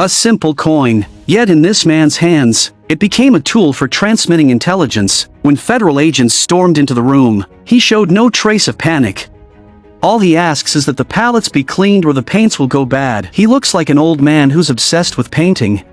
A simple coin. Yet in this man's hands, it became a tool for transmitting intelligence. When federal agents stormed into the room, he showed no trace of panic. All he asks is that the palettes be cleaned or the paints will go bad. He looks like an old man who's obsessed with painting.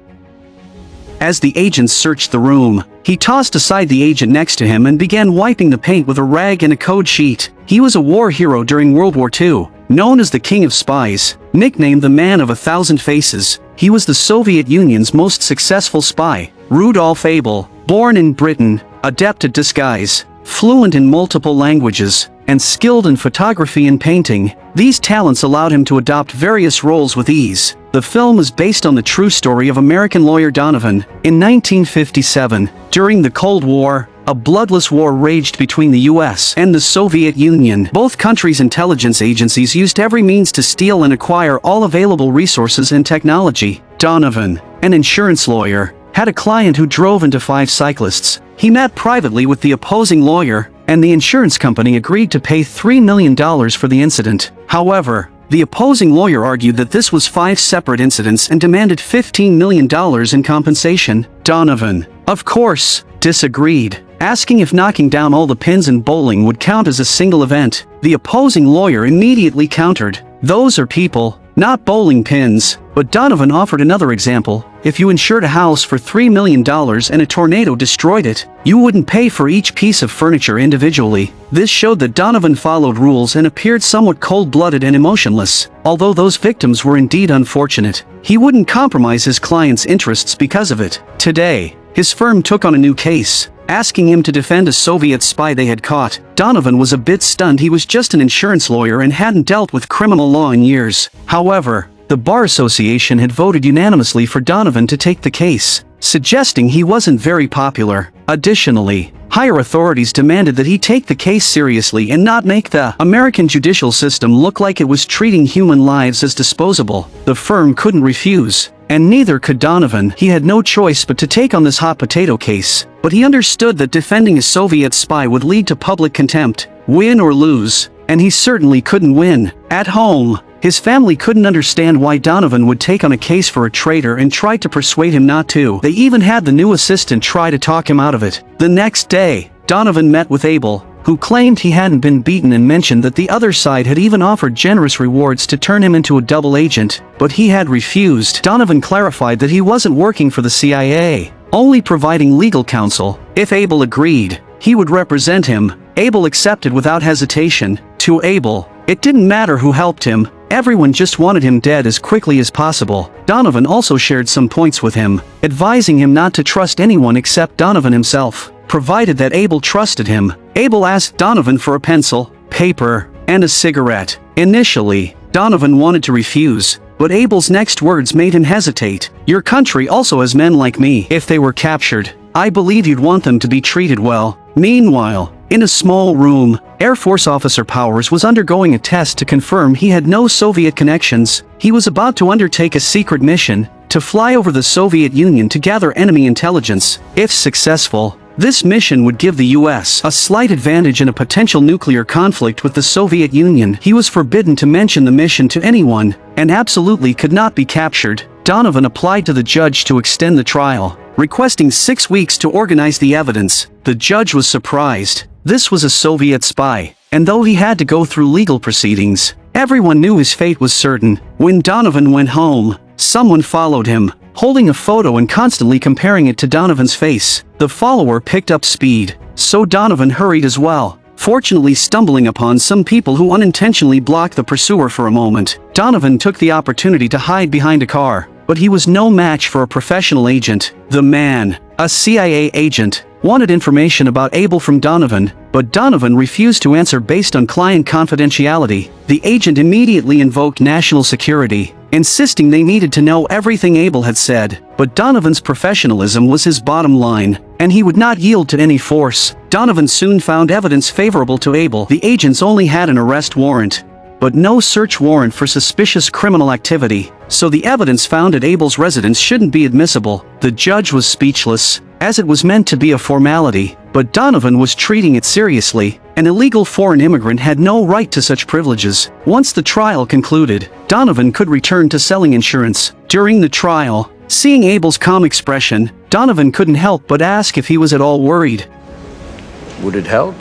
As the agents searched the room, he tossed aside the agent next to him and began wiping the paint with a rag and a code sheet. He was a war hero during World War II, known as the King of Spies, nicknamed the Man of 1,000 Faces. He was the Soviet Union's most successful spy. Rudolf Abel, born in Britain, adept at disguise, fluent in multiple languages, and skilled in photography and painting, these talents allowed him to adopt various roles with ease. The film is based on the true story of American lawyer Donovan. In 1957, during the Cold War, a bloodless war raged between the US and the Soviet Union. Both countries' intelligence agencies used every means to steal and acquire all available resources and technology. Donovan, an insurance lawyer, had a client who drove into 5 cyclists. He met privately with the opposing lawyer, and the insurance company agreed to pay $3 million for the incident. However, the opposing lawyer argued that this was 5 separate incidents and demanded $15 million in compensation. Donovan, of course, disagreed, asking if knocking down all the pins in bowling would count as a single event. The opposing lawyer immediately countered, "Those are people, not bowling pins." But Donovan offered another example. If you insured a house for $3 million and a tornado destroyed it, you wouldn't pay for each piece of furniture individually. This showed that Donovan followed rules and appeared somewhat cold-blooded and emotionless. Although those victims were indeed unfortunate, he wouldn't compromise his client's interests because of it. Today, his firm took on a new case, asking him to defend a Soviet spy they had caught. Donovan was a bit stunned. He was just an insurance lawyer and hadn't dealt with criminal law in years. However, the Bar Association had voted unanimously for Donovan to take the case, suggesting he wasn't very popular. Additionally, higher authorities demanded that he take the case seriously and not make the American judicial system look like it was treating human lives as disposable. The firm couldn't refuse, and neither could Donovan. He had no choice but to take on this hot potato case, but he understood that defending a Soviet spy would lead to public contempt, win or lose, and he certainly couldn't win. At home, his family couldn't understand why Donovan would take on a case for a traitor and tried to persuade him not to. They even had the new assistant try to talk him out of it. The next day, Donovan met with Abel, who claimed he hadn't been beaten and mentioned that the other side had even offered generous rewards to turn him into a double agent, but he had refused. Donovan clarified that he wasn't working for the CIA, only providing legal counsel. If Abel agreed, he would represent him. Abel accepted without hesitation. To Abel, it didn't matter who helped him. Everyone just wanted him dead as quickly as possible. Donovan also shared some points with him, advising him not to trust anyone except Donovan himself, provided that Abel trusted him. Abel asked Donovan for a pencil, paper, and a cigarette. Initially, Donovan wanted to refuse, but Abel's next words made him hesitate. "Your country also has men like me. If they were captured, I believe you'd want them to be treated well." Meanwhile, in a small room, Air Force Officer Powers was undergoing a test to confirm he had no Soviet connections. He was about to undertake a secret mission to fly over the Soviet Union to gather enemy intelligence. If successful, this mission would give the US a slight advantage in a potential nuclear conflict with the Soviet Union. He was forbidden to mention the mission to anyone, and absolutely could not be captured. Donovan applied to the judge to extend the trial, requesting 6 weeks to organize the evidence. The judge was surprised. This was a Soviet spy, and though he had to go through legal proceedings, everyone knew his fate was certain. When Donovan went home, someone followed him, holding a photo and constantly comparing it to Donovan's face. The follower picked up speed, so Donovan hurried as well, fortunately stumbling upon some people who unintentionally blocked the pursuer for a moment. Donovan took the opportunity to hide behind a car, but he was no match for a professional agent. The man, a CIA agent, wanted information about Abel from Donovan, but Donovan refused to answer based on client confidentiality. The agent immediately invoked national security, insisting they needed to know everything Abel had said. But Donovan's professionalism was his bottom line, and he would not yield to any force. Donovan soon found evidence favorable to Abel. The agents only had an arrest warrant, but no search warrant for suspicious criminal activity, so the evidence found at Abel's residence shouldn't be admissible. The judge was speechless, as it was meant to be a formality, but Donovan was treating it seriously. An illegal foreign immigrant had no right to such privileges. Once the trial concluded, Donovan could return to selling insurance. During the trial, seeing Abel's calm expression, Donovan couldn't help but ask if he was at all worried. Would it help?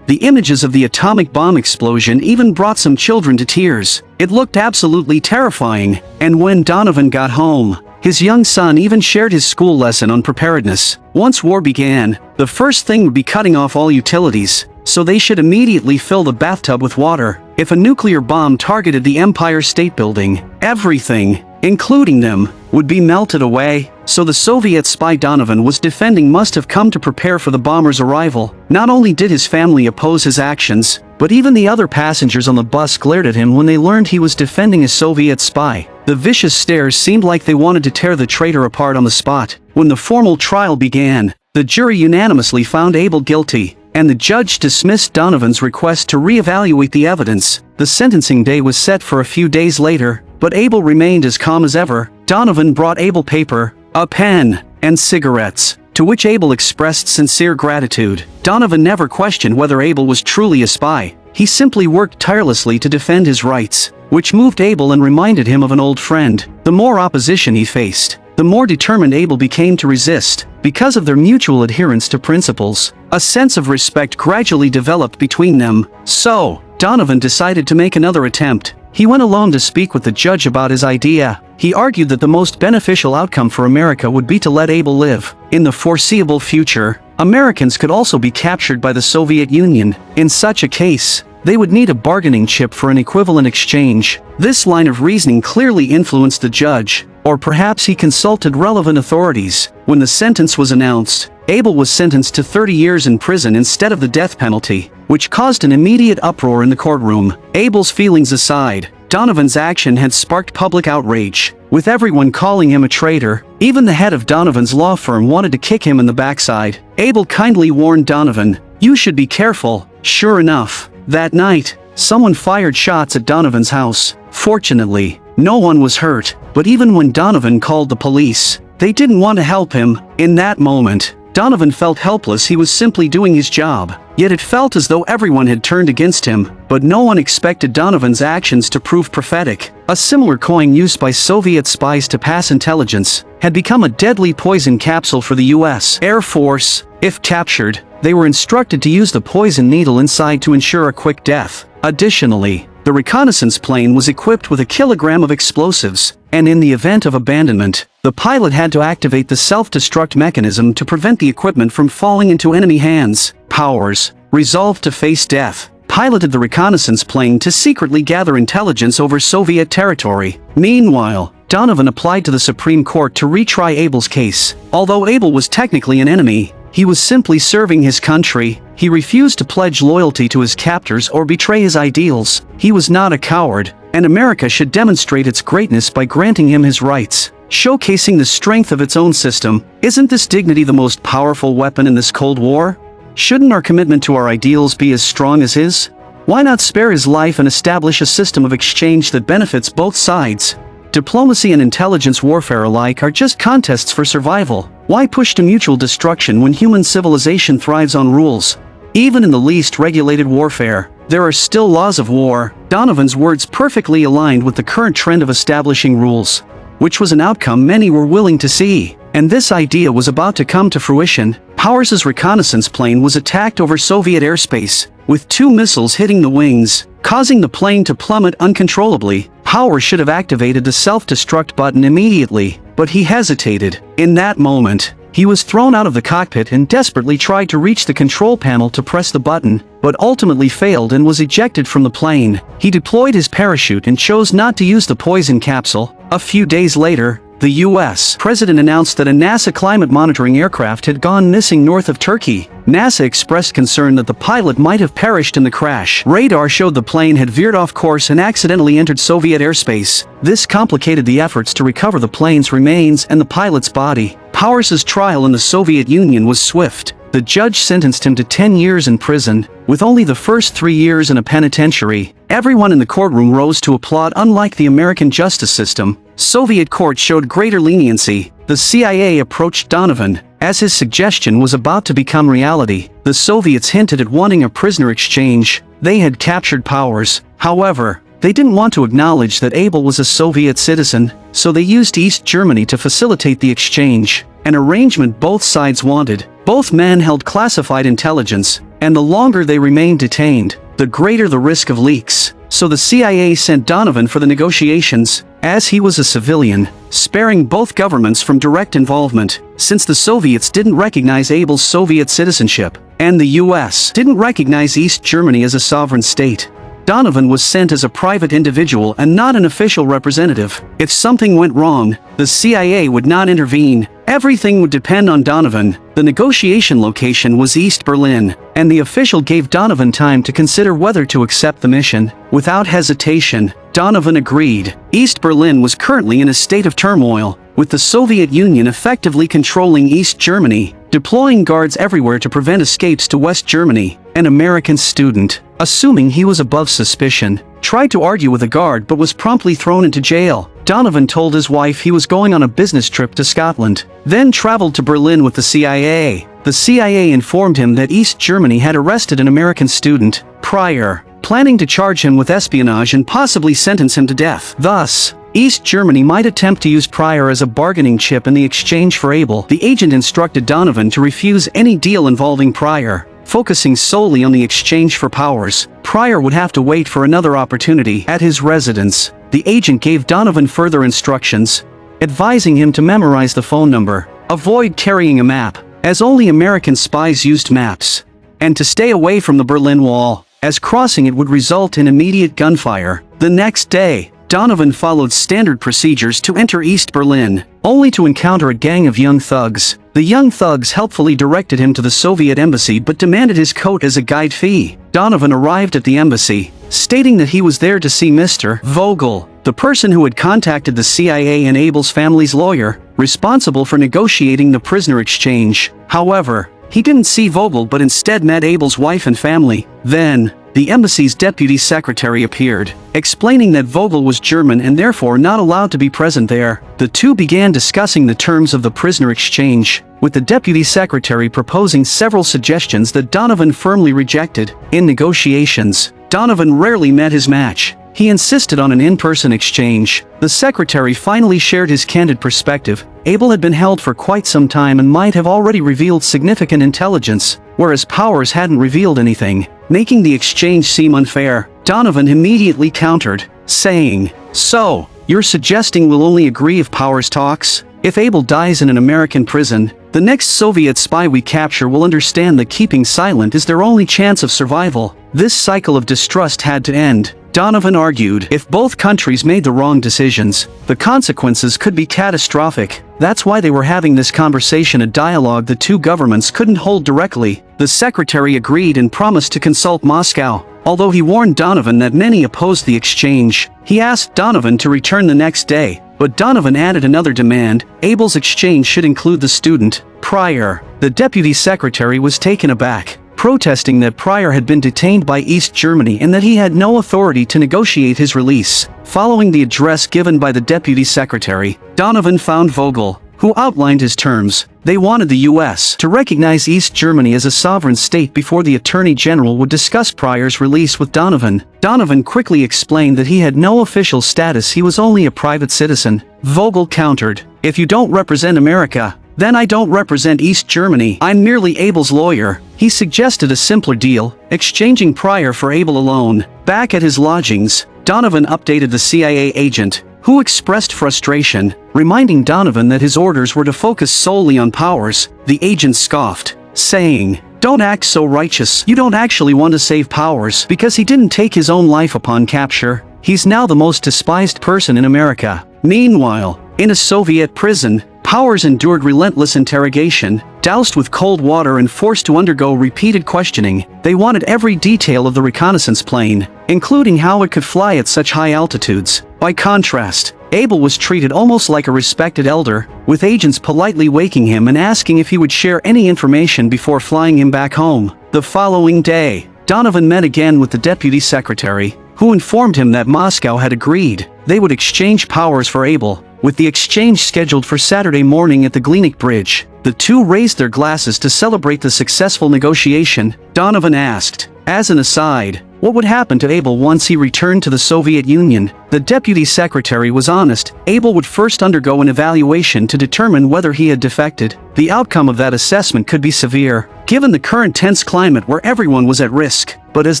The images of the atomic bomb explosion even brought some children to tears. It looked absolutely terrifying, and when Donovan got home, his young son even shared his school lesson on preparedness. Once war began, the first thing would be cutting off all utilities, so they should immediately fill the bathtub with water. If a nuclear bomb targeted the Empire State Building, everything, including them, would be melted away. So the Soviet spy Donovan was defending must have come to prepare for the bomber's arrival. Not only did his family oppose his actions, but even the other passengers on the bus glared at him when they learned he was defending a Soviet spy. The vicious stares seemed like they wanted to tear the traitor apart on the spot. When the formal trial began, the jury unanimously found Abel guilty, and the judge dismissed Donovan's request to re-evaluate the evidence. The sentencing day was set for a few days later, but Abel remained as calm as ever. Donovan brought Abel paper, a pen, and cigarettes, to which Abel expressed sincere gratitude. Donovan never questioned whether Abel was truly a spy. He simply worked tirelessly to defend his rights, which moved Abel and reminded him of an old friend. The more opposition he faced, the more determined Abel became to resist. Because of their mutual adherence to principles, a sense of respect gradually developed between them. So, Donovan decided to make another attempt. He went alone to speak with the judge about his idea. He argued that the most beneficial outcome for America would be to let Abel live. In the foreseeable future, Americans could also be captured by the Soviet Union. In such a case, they would need a bargaining chip for an equivalent exchange. This line of reasoning clearly influenced the judge, or perhaps he consulted relevant authorities. When the sentence was announced, Abel was sentenced to 30 years in prison instead of the death penalty, which caused an immediate uproar in the courtroom. Abel's feelings aside, Donovan's action had sparked public outrage, with everyone calling him a traitor. Even the head of Donovan's law firm wanted to kick him in the backside. Abel kindly warned Donovan, "You should be careful." Sure enough, that night, someone fired shots at Donovan's house. Fortunately, no one was hurt, but even when Donovan called the police, they didn't want to help him. In that moment, Donovan felt helpless. He was simply doing his job. Yet it felt as though everyone had turned against him, but no one expected Donovan's actions to prove prophetic. A similar coin used by Soviet spies to pass intelligence had become a deadly poison capsule for the US Air Force. If captured, they were instructed to use the poison needle inside to ensure a quick death. Additionally, the reconnaissance plane was equipped with a kilogram of explosives, and in the event of abandonment, the pilot had to activate the self-destruct mechanism to prevent the equipment from falling into enemy hands. Powers, resolved to face death, piloted the reconnaissance plane to secretly gather intelligence over Soviet territory. Meanwhile, Donovan applied to the Supreme Court to retry Abel's case. Although Abel was technically an enemy, he was simply serving his country. He refused to pledge loyalty to his captors or betray his ideals. He was not a coward, and America should demonstrate its greatness by granting him his rights, showcasing the strength of its own system. Isn't this dignity the most powerful weapon in this Cold War? Shouldn't our commitment to our ideals be as strong as his? Why not spare his life and establish a system of exchange that benefits both sides? Diplomacy and intelligence warfare alike are just contests for survival. Why push to mutual destruction when human civilization thrives on rules? Even in the least regulated warfare, there are still laws of war. Donovan's words perfectly aligned with the current trend of establishing rules, which was an outcome many were willing to see. And this idea was about to come to fruition. Powers' reconnaissance plane was attacked over Soviet airspace, with 2 missiles hitting the wings, causing the plane to plummet uncontrollably. Powers should have activated the self-destruct button immediately, but he hesitated. In that moment, he was thrown out of the cockpit and desperately tried to reach the control panel to press the button, but ultimately failed and was ejected from the plane. He deployed his parachute and chose not to use the poison capsule. A few days later, the US president announced that a NASA climate monitoring aircraft had gone missing north of Turkey. NASA expressed concern that the pilot might have perished in the crash. Radar showed the plane had veered off course and accidentally entered Soviet airspace. This complicated the efforts to recover the plane's remains and the pilot's body. Powers' trial in the Soviet Union was swift. The judge sentenced him to 10 years in prison, with only the first 3 years in a penitentiary. Everyone in the courtroom rose to applaud. Unlike the American justice system, Soviet courts showed greater leniency. the CIA approached Donovan. As his suggestion was about to become reality, the Soviets hinted at wanting a prisoner exchange. They had captured Powers. However, they didn't want to acknowledge that Abel was a Soviet citizen, so they used East Germany to facilitate the exchange, an arrangement both sides wanted. Both men held classified intelligence, and the longer they remained detained, the greater the risk of leaks. So the CIA sent Donovan for the negotiations, as he was a civilian, sparing both governments from direct involvement, since the Soviets didn't recognize Abel's Soviet citizenship, and the US didn't recognize East Germany as a sovereign state. Donovan was sent as a private individual and not an official representative. If something went wrong, the CIA would not intervene. Everything would depend on Donovan. The negotiation location was East Berlin, and the official gave Donovan time to consider whether to accept the mission. Without hesitation, Donovan agreed. East Berlin was currently in a state of turmoil, with the Soviet Union effectively controlling East Germany, deploying guards everywhere to prevent escapes to West Germany. An American student, assuming he was above suspicion, tried to argue with a guard but was promptly thrown into jail. Donovan told his wife he was going on a business trip to Scotland, then traveled to Berlin with the CIA. The CIA informed him that East Germany had arrested an American student, Pryor, planning to charge him with espionage and possibly sentence him to death. Thus, East Germany might attempt to use Pryor as a bargaining chip in the exchange for Abel. The agent instructed Donovan to refuse any deal involving Pryor, focusing solely on the exchange for Powers. Pryor would have to wait for another opportunity at his residence. The agent gave Donovan further instructions, advising him to memorize the phone number, avoid carrying a map, as only American spies used maps, and to stay away from the Berlin Wall, as crossing it would result in immediate gunfire. The next day, Donovan followed standard procedures to enter East Berlin, only to encounter a gang of young thugs. The young thugs helpfully directed him to the Soviet embassy but demanded his coat as a guide fee. Donovan arrived at the embassy, stating that he was there to see Mr. Vogel, the person who had contacted the CIA and Abel's family's lawyer, responsible for negotiating the prisoner exchange. However, he didn't see Vogel but instead met Abel's wife and family. Then, the embassy's deputy secretary appeared, explaining that Vogel was German and therefore not allowed to be present there. The two began discussing the terms of the prisoner exchange, with the deputy secretary proposing several suggestions that Donovan firmly rejected. In negotiations, Donovan rarely met his match. He insisted on an in-person exchange. The secretary finally shared his candid perspective. Abel had been held for quite some time and might have already revealed significant intelligence, whereas Powers hadn't revealed anything, making the exchange seem unfair. Donovan immediately countered, saying, "So, you're suggesting we'll only agree if Powers talks? If Abel dies in an American prison, the next Soviet spy we capture will understand that keeping silent is their only chance of survival." This cycle of distrust had to end. Donovan argued, if both countries made the wrong decisions, the consequences could be catastrophic. That's why they were having this conversation, a dialogue the two governments couldn't hold directly. The secretary agreed and promised to consult Moscow. Although he warned Donovan that many opposed the exchange, he asked Donovan to return the next day. But Donovan added another demand: Abel's exchange should include the student, Pryor. The deputy secretary was taken aback, protesting that Pryor had been detained by East Germany and that he had no authority to negotiate his release. Following the address given by the deputy secretary, Donovan found Vogel, who outlined his terms. They wanted the U.S. to recognize East Germany as a sovereign state before the Attorney General would discuss Pryor's release with Donovan. Donovan quickly explained that he had no official status, he was only a private citizen. Vogel countered, "If you don't represent America, then I don't represent East Germany. I'm merely Abel's lawyer." He suggested a simpler deal, exchanging Pryor for Abel alone. Back at his lodgings, Donovan updated the CIA agent, who expressed frustration, reminding Donovan that his orders were to focus solely on Powers. The agent scoffed, saying, "Don't act so righteous. You don't actually want to save Powers because he didn't take his own life upon capture. He's now the most despised person in America." Meanwhile, in a Soviet prison, Powers endured relentless interrogation, doused with cold water and forced to undergo repeated questioning. They wanted every detail of the reconnaissance plane, including how it could fly at such high altitudes. By contrast, Abel was treated almost like a respected elder, with agents politely waking him and asking if he would share any information before flying him back home. The following day, Donovan met again with the deputy secretary, who informed him that Moscow had agreed they would exchange powers for Abel. With the exchange scheduled for Saturday morning at the Glienicke Bridge, the two raised their glasses to celebrate the successful negotiation. Donovan asked, as an aside, what would happen to Abel once he returned to the Soviet Union. The deputy secretary was honest. Abel would first undergo an evaluation to determine whether he had defected. The outcome of that assessment could be severe, given the current tense climate where everyone was at risk. But as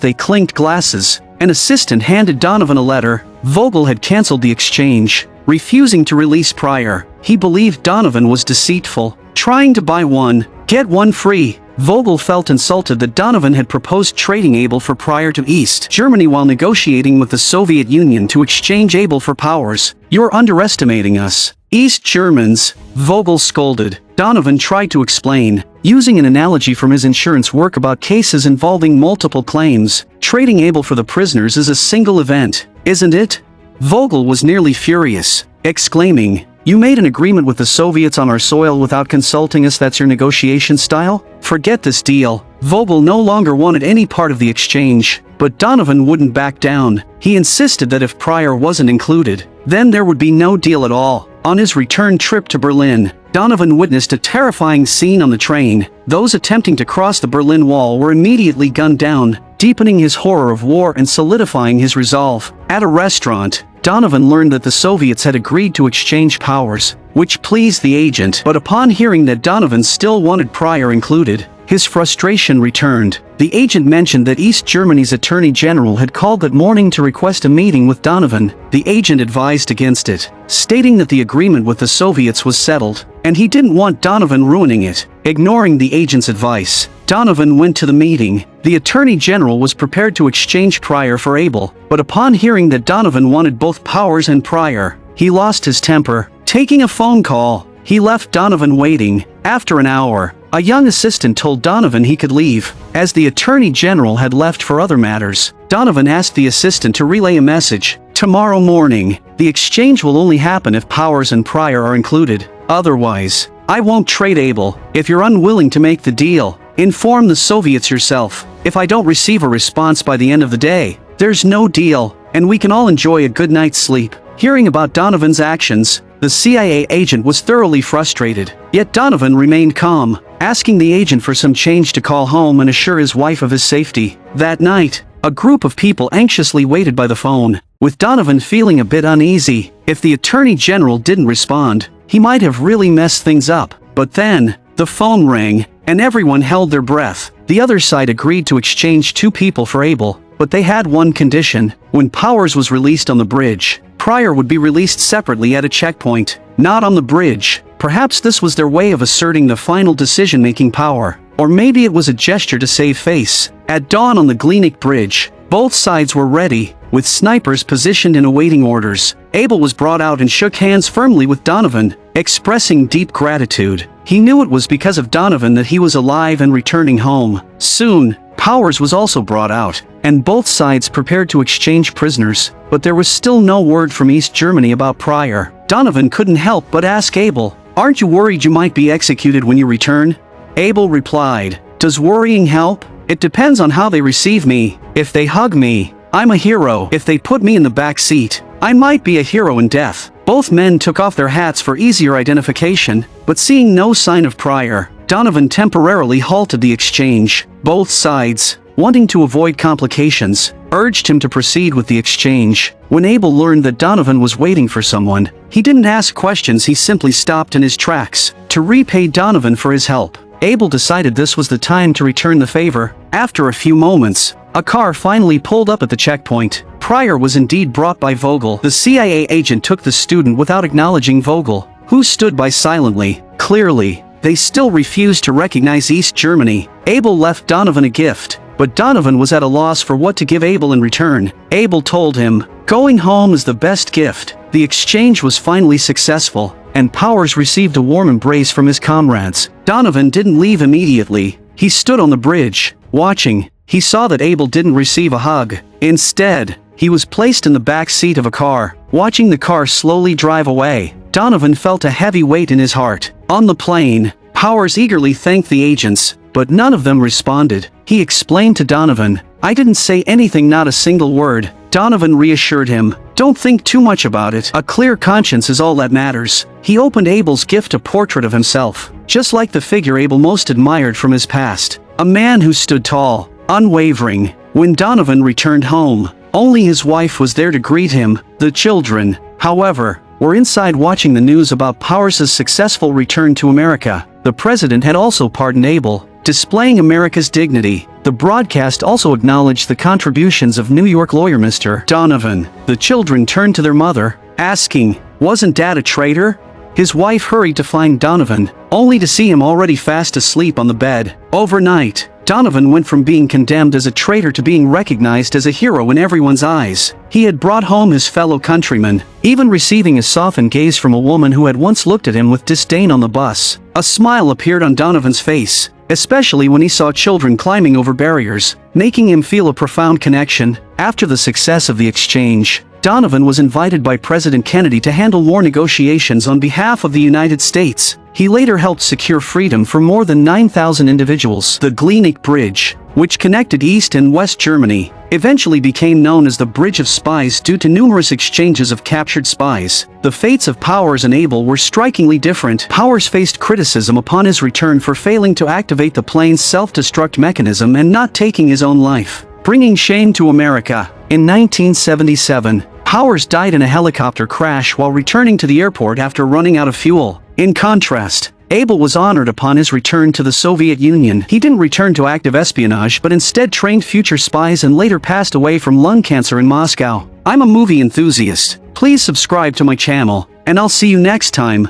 they clinked glasses, an assistant handed Donovan a letter. Vogel had cancelled the exchange, refusing to release Pryor. He believed Donovan was deceitful, trying to buy one, get one free. Vogel felt insulted that Donovan had proposed trading Abel for Pryor to East Germany while negotiating with the Soviet Union to exchange Abel for powers. "You're underestimating us. East Germans," Vogel scolded. Donovan tried to explain, using an analogy from his insurance work about cases involving multiple claims. Trading Abel for the prisoners is a single event, isn't it? Vogel was nearly furious, exclaiming, "You made an agreement with the Soviets on our soil without consulting us? That's your negotiation style? Forget this deal." Vogel no longer wanted any part of the exchange, but Donovan wouldn't back down. He insisted that if Pryor wasn't included, then there would be no deal at all. On his return trip to Berlin, Donovan witnessed a terrifying scene on the train. Those attempting to cross the Berlin Wall were immediately gunned down, deepening his horror of war and solidifying his resolve. At a restaurant, Donovan learned that the Soviets had agreed to exchange powers, which pleased the agent. But upon hearing that Donovan still wanted Pryor included, his frustration returned. The agent mentioned that East Germany's Attorney General had called that morning to request a meeting with Donovan. The agent advised against it, stating that the agreement with the Soviets was settled, and he didn't want Donovan ruining it. Ignoring the agent's advice, Donovan went to the meeting. The Attorney General was prepared to exchange Pryor for Abel, but upon hearing that Donovan wanted both Powers and Pryor, he lost his temper. Taking a phone call, he left Donovan waiting. After an hour, a young assistant told Donovan he could leave, as the Attorney General had left for other matters. Donovan asked the assistant to relay a message. "Tomorrow morning, the exchange will only happen if Powers and Pryor are included. Otherwise, I won't trade Abel. If you're unwilling to make the deal, inform the Soviets yourself. If I don't receive a response by the end of the day, there's no deal, and we can all enjoy a good night's sleep." Hearing about Donovan's actions, the CIA agent was thoroughly frustrated. Yet Donovan remained calm, asking the agent for some change to call home and assure his wife of his safety. That night, a group of people anxiously waited by the phone, with Donovan feeling a bit uneasy. If the Attorney General didn't respond, he might have really messed things up. But then, the phone rang, and everyone held their breath. The other side agreed to exchange two people for Abel, but they had one condition. When Powers was released on the bridge, Pryor would be released separately at a checkpoint, not on the bridge. Perhaps this was their way of asserting the final decision-making power, or maybe it was a gesture to save face. At dawn on the Glienicke Bridge, both sides were ready, with snipers positioned and awaiting orders. Abel was brought out and shook hands firmly with Donovan, expressing deep gratitude. He knew it was because of Donovan that he was alive and returning home. Soon, Powers was also brought out, and both sides prepared to exchange prisoners, but there was still no word from East Germany about Pryor. Donovan couldn't help but ask Abel, "Aren't you worried you might be executed when you return?" Abel replied, "Does worrying help? It depends on how they receive me. If they hug me, I'm a hero. If they put me in the back seat, I might be a hero in death." Both men took off their hats for easier identification, but seeing no sign of Pryor, Donovan temporarily halted the exchange. Both sides, wanting to avoid complications, urged him to proceed with the exchange. When Abel learned that Donovan was waiting for someone, he didn't ask questions. He simply stopped in his tracks to repay Donovan for his help. Abel decided this was the time to return the favor. After a few moments, a car finally pulled up at the checkpoint. Pryor was indeed brought by Vogel. The CIA agent took the student without acknowledging Vogel, who stood by silently. Clearly, they still refused to recognize East Germany. Abel left Donovan a gift, but Donovan was at a loss for what to give Abel in return. Abel told him, "Going home is the best gift." The exchange was finally successful, and Powers received a warm embrace from his comrades. Donovan didn't leave immediately. He stood on the bridge, watching. He saw that Abel didn't receive a hug. Instead, he was placed in the back seat of a car. Watching the car slowly drive away, Donovan felt a heavy weight in his heart. On the plane, Powers eagerly thanked the agents, but none of them responded. He explained to Donovan, "I didn't say anything, not a single word. Donovan reassured him, "Don't think too much about it. A clear conscience is all that matters." He opened Abel's gift, a portrait of himself, just like the figure Abel most admired from his past. A man who stood tall, unwavering. When Donovan returned home, only his wife was there to greet him. The children, however, were inside watching the news about Powers' successful return to America. The president had also pardoned Abel, displaying America's dignity. The broadcast also acknowledged the contributions of New York lawyer Mr. Donovan. The children turned to their mother, asking, "Wasn't Dad a traitor?" His wife hurried to find Donovan, only to see him already fast asleep on the bed. Overnight, Donovan went from being condemned as a traitor to being recognized as a hero in everyone's eyes. He had brought home his fellow countrymen, even receiving a softened gaze from a woman who had once looked at him with disdain on the bus. A smile appeared on Donovan's face, especially when he saw children climbing over barriers, making him feel a profound connection. After the success of the exchange, Donovan was invited by President Kennedy to handle war negotiations on behalf of the United States. He later helped secure freedom for more than 9,000 individuals. The Glienicke Bridge, which connected East and West Germany, eventually became known as the Bridge of Spies due to numerous exchanges of captured spies. The fates of Powers and Abel were strikingly different. Powers faced criticism upon his return for failing to activate the plane's self-destruct mechanism and not taking his own life, bringing shame to America. In 1977, Powers died in a helicopter crash while returning to the airport after running out of fuel. In contrast, Abel was honored upon his return to the Soviet Union. He didn't return to active espionage but instead trained future spies and later passed away from lung cancer in Moscow. I'm a movie enthusiast. Please subscribe to my channel, and I'll see you next time.